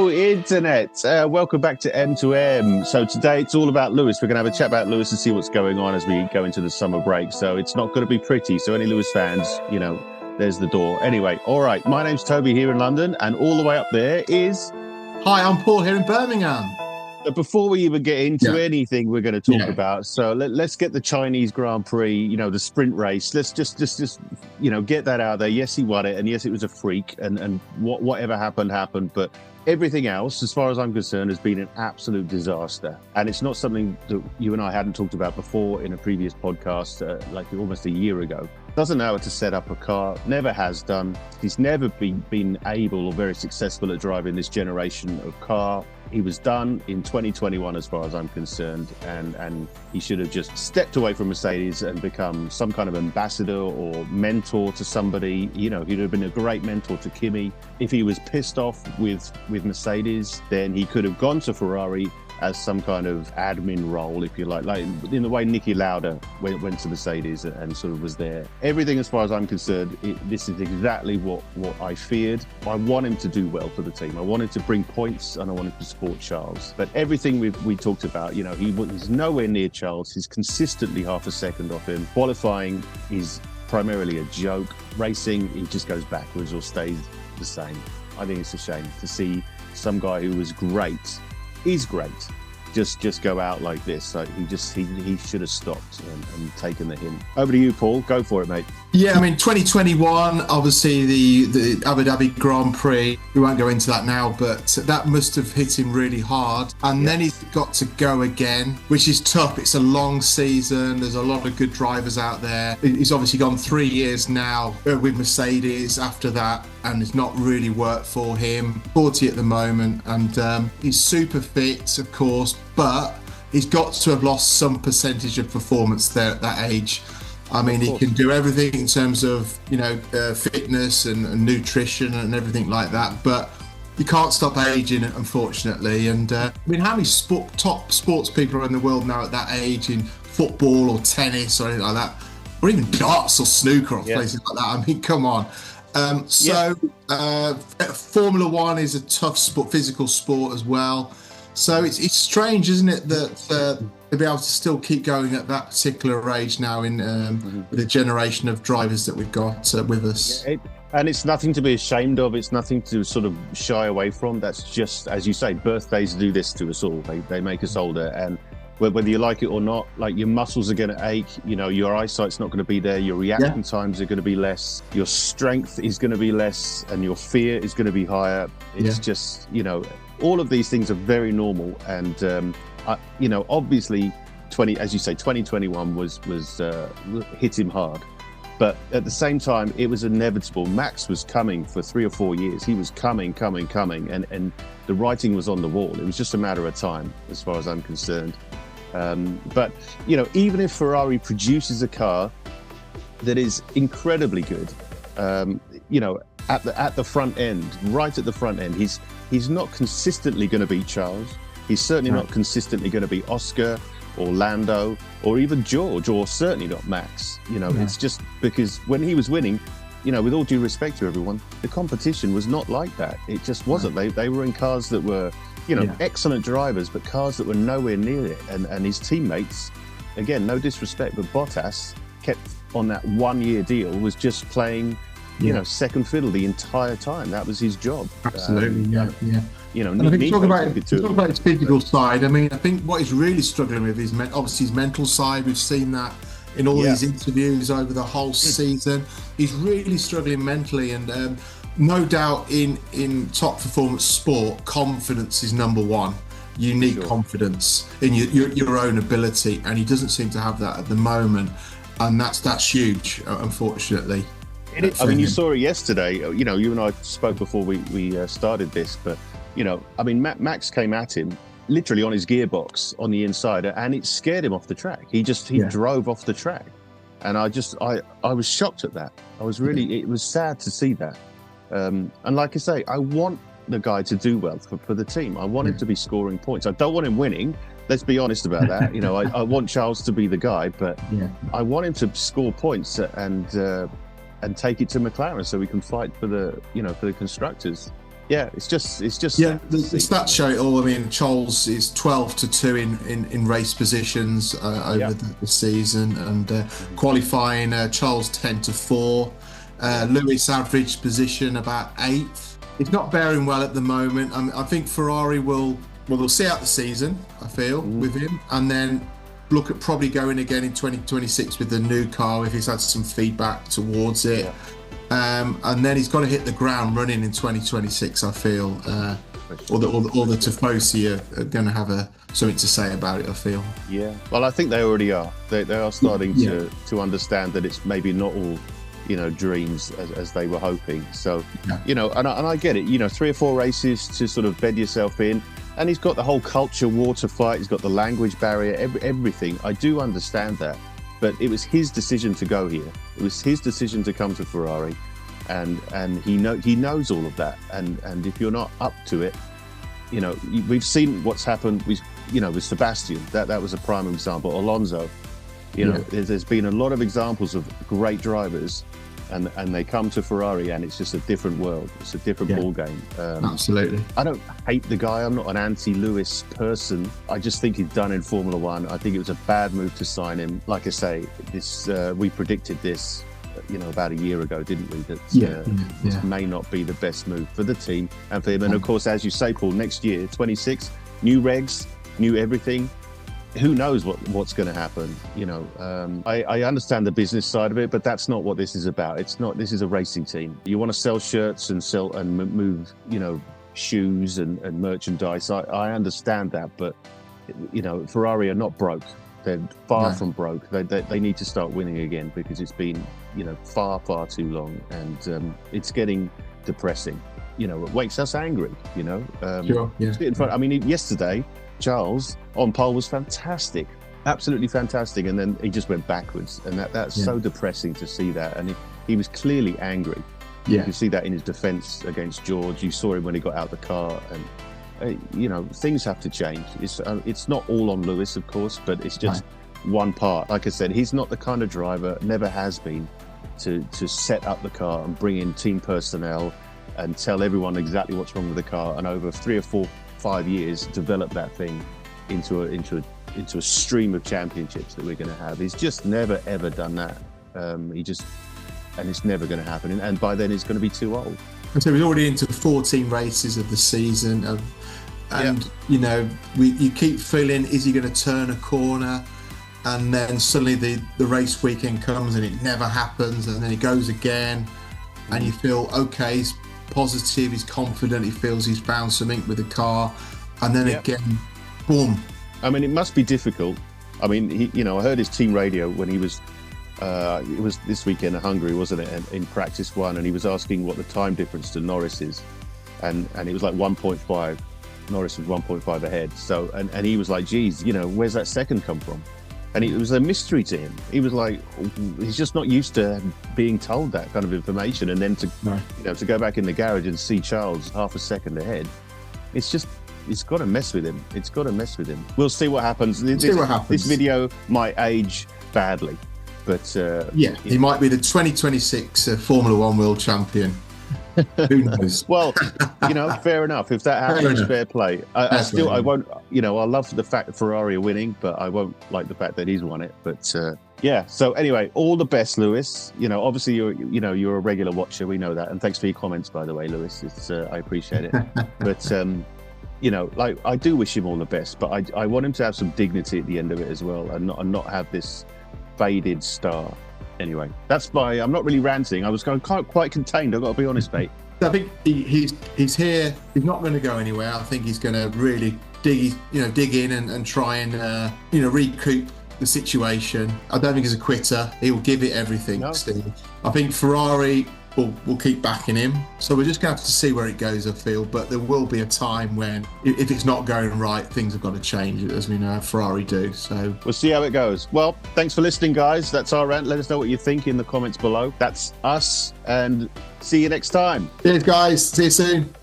Hello, Internet. Welcome back to M2M. So today it's all about Lewis. We're going to have a chat about Lewis and see what's going on as we go into the summer break. So it's not going to be pretty. So any Lewis fans, you know, there's the door. Anyway, all right. My name's Toby here in London, and all the way up there is... Hi, I'm Paul here in Birmingham. But before we even get into anything we're going to talk about, so let's get the Chinese Grand Prix, you know, the sprint race. Let's just you know, get that out there. Yes, he won it, and yes, it was a freak, and whatever happened. But everything else, as far as I'm concerned, has been an absolute disaster. And it's not something that you and I hadn't talked about before in a previous podcast, like almost a year ago. Doesn't know how to set up a car, never has done. He's never been able or very successful at driving this generation of car. He was done in 2021 as far as I'm concerned, and he should have just stepped away from Mercedes and become some kind of ambassador or mentor to somebody. You know, he'd have been a great mentor to Kimi. If he was pissed off with Mercedes, then he could have gone to Ferrari as some kind of admin role, if you like in the way Niki Lauda went to Mercedes and sort of was there. Everything, as far as I'm concerned, this is exactly what I feared. I want him to do well for the team. I want him to bring points, and I want him to support Charles. But everything we talked about, you know, he's nowhere near Charles. He's consistently half a second off him. Qualifying is primarily a joke. Racing, he just goes backwards or stays the same. I think it's a shame to see some guy who was great, is great, just go out like this. So he should have stopped and taken the hint. Over to you, Paul. Go for it, mate. Yeah, I mean, 2021, obviously the Abu Dhabi Grand Prix, we won't go into that now, but that must have hit him really hard. And then he's got to go again, which is tough. It's a long season. There's a lot of good drivers out there. He's obviously gone 3 years now with Mercedes after that, and it's not really worked for him. 40 at the moment, and he's super fit, of course, but he's got to have lost some percentage of performance there at that age. I mean, he can do everything in terms of, you know, fitness and nutrition and everything like that, but you can't stop aging, unfortunately. And I mean, how many top sports people are in the world now at that age in football or tennis or anything like that, or even darts or snooker or places like that? I mean, come on. Formula One is a tough sport, physical sport as well. So it's strange, isn't it, that to be able to still keep going at that particular age now in the generation of drivers that we've got with us. And it's nothing to be ashamed of. It's nothing to sort of shy away from. That's just, as you say, birthdays do this to us all. They make us older. And whether you like it or not, like, your muscles are going to ache, you know, your eyesight's not going to be there, your reaction times are going to be less, your strength is going to be less, and your fear is going to be higher. It's just, you know, all of these things are very normal. And, you know, obviously, 2021 was hit him hard. But at the same time, it was inevitable. Max was coming for 3 or 4 years. He was coming. And the writing was on the wall. It was just a matter of time, as far as I'm concerned. But, you know, even if Ferrari produces a car that is incredibly good, you know, at the front end, right at the front end, he's not consistently going to beat Charles. He's certainly not consistently going to beat Oscar or Lando or even George, or certainly not Max. You know, it's just because when he was winning, you know, with all due respect to everyone, the competition was not like that. It just wasn't. They were in cars that were, you know, excellent drivers, but cars that were nowhere near it. And his teammates, again, no disrespect, but Bottas kept on that 1 year deal, was just playing, you know, second fiddle the entire time. That was his job. Absolutely, You know, and I think talk about his physical side. I mean, I think what he's really struggling with is obviously his mental side. We've seen that in all these interviews over the whole season. He's really struggling mentally, and no doubt in top performance sport, confidence is number one. Unique confidence in your own ability, and he doesn't seem to have that at the moment, and that's huge, unfortunately. I mean, you saw it yesterday. You know, you and I spoke before we started this, but, you know, I mean, Max came at him literally on his gearbox on the inside, and it scared him off the track. He drove off the track, and I was shocked at that. I was really, it was sad to see that. And like I say, I want the guy to do well for the team. I want him to be scoring points. I don't want him winning. Let's be honest about that. You know, I want Charles to be the guy, but I want him to score points and take it to McLaren so we can fight for the constructors. Yeah, it's just yeah. The stats show it all. I mean, Charles is 12-2 in race positions over the season, and qualifying Charles 10-4. Lewis average position about 8th. It's not bearing well at the moment. I think Ferrari will see out the season, I feel, with him, and then look at probably going again in 2026 with the new car if he's had some feedback towards it. Yeah. And then he's got to hit the ground running in 2026, I feel. Or the Tifosi are going to have something to say about it, I feel. Yeah. Well, I think they already are. They are starting to understand that it's maybe not all, dreams as they were hoping. So, and I get it. 3 or 4 races to sort of bed yourself in. And he's got the whole culture war to fight. He's got the language barrier, everything. I do understand that. But it was his decision to go here. It was his decision to come to Ferrari, and he knows all of that. And if you're not up to it, we've seen what's happened with Sebastian. That was a prime example. Alonso, there's been a lot of examples of great drivers, and they come to Ferrari, and it's just a different world. It's a different ball game. Absolutely. I don't hate the guy. I'm not an anti-Lewis person. I just think he's done in Formula One. I think it was a bad move to sign him. Like I say, we predicted this, about a year ago, didn't we? That this may not be the best move for the team and for him. And of course, as you say, Paul, next year, 26, new regs, new everything. Who knows what's going to happen? I understand the business side of it, but that's not what this is about. This is a racing team. You want to sell shirts and move, shoes and merchandise. I understand that, but Ferrari are not broke. They're far from broke. They need to start winning again, because it's been, far too long, and it's getting depressing. It makes us angry. Sure. Yeah. I mean, yesterday, Charles on pole was fantastic, absolutely fantastic, and then he just went backwards, and that's so depressing to see that. And he was clearly angry. You can see that in his defence against George. You saw him when he got out the car, and things have to change. It's not all on Lewis, of course, but it's just one part. Like I said, he's not the kind of driver, never has been, to set up the car and bring in team personnel and tell everyone exactly what's wrong with the car, and over 3 or 4, 5 years develop that thing into a stream of championships that we're going to have. He's just never ever done that. And it's never going to happen. And by then, he's going to be too old. And so we're already into 14 races of the season, you keep feeling, is he going to turn a corner? And then suddenly the race weekend comes and it never happens, and then he goes again, and you feel okay, he's positive, he's confident, he feels he's found something with the car, and then again, boom. I mean, it must be difficult. I mean, I heard his team radio when he was, it was this weekend in Hungary, wasn't it, in practice 1, and he was asking what the time difference to Norris is, and it was like 1.5. Norris was 1.5 ahead. So, and he was like, geez, where's that second come from? And it was a mystery to him. He was like, he's just not used to being told that kind of information. And then to go back in the garage and see Charles half a second ahead, it's got to mess with him. It's got to mess with him. We'll see what happens. This video might age badly, but he might be the 2026 Formula One world champion. Who knows? Well, fair enough. If that happens, fair play. I won't. I love the fact that Ferrari are winning, but I won't like the fact that he's won it. But So anyway, all the best, Lewis. Obviously you're a regular watcher. We know that, and thanks for your comments, by the way, Lewis. I appreciate it. But I do wish him all the best. But I want him to have some dignity at the end of it as well, and not have this faded star. Anyway, that's I'm not really ranting. I was going quite contained. I've got to be honest, mate. I think he's here. He's not going to go anywhere. I think he's going to really dig in and try and recoup the situation. I don't think he's a quitter. He'll give it everything, Steve. I think Ferrari will keep backing him. So we're just going to have to see where it goes, I feel. But there will be a time when, if it's not going right, things have got to change, as we know Ferrari do. So we'll see how it goes. Well, thanks for listening, guys. That's our rant. Let us know what you think in the comments below. That's us, and see you next time. Cheers, guys. See you soon.